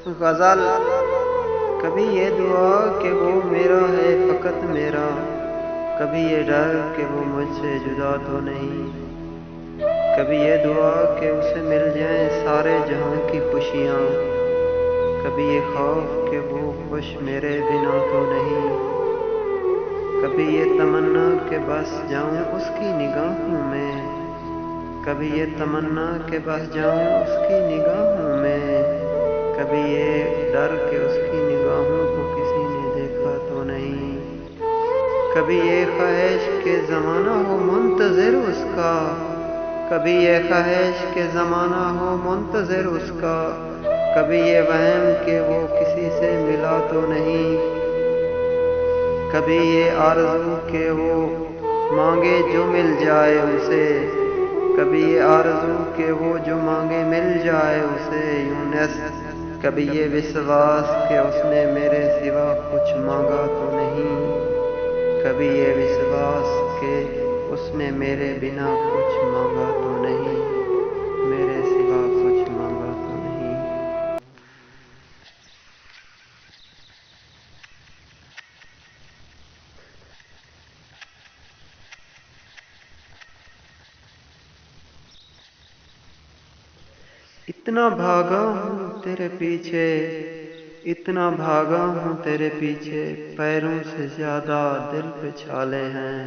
غزل کبھی یہ دعا کہ وہ میرا ہے فقط میرا، کبھی یہ ڈر کہ وہ مجھ سے جدا تو نہیں، کبھی یہ دعا کہ اسے مل جائیں سارے جہاں کی خوشیاں، کبھی یہ خوف کہ وہ خوش میرے بنا تو نہیں، کبھی یہ تمنا کہ بس جاؤں اس کی نگاہوں میں، کبھی یہ تمنا کہ بس جاؤں اس کی نگاہوں میں، کبھی یہ ڈر کہ اس کی نگاہوں کو کسی نے دیکھا تو نہیں، کبھی یہ خواہش کہ زمانہ ہو منتظر اس کا، کبھی یہ خواہش کہ زمانہ ہو منتظر اس کا، کبھی یہ وہم کہ وہ کسی سے ملا تو نہیں، کبھی یہ آرزو کہ وہ مانگے جو مل جائے اسے، کبھی یہ آرزو کہ وہ جو مانگے مل جائے اسے، یونس کبھی یہ وشواس کہ اس نے میرے سوا کچھ مانگا تو نہیں، کبھی یہ وشواس کہ اس نے میرے بنا کچھ مانگا تو نہیں، میرے سوا کچھ مانگا تو نہیں۔ اتنا بھاگا ہوں تیرے پیچھے، اتنا بھاگا ہوں تیرے پیچھے، پیروں سے زیادہ دل پہ چھالے ہیں،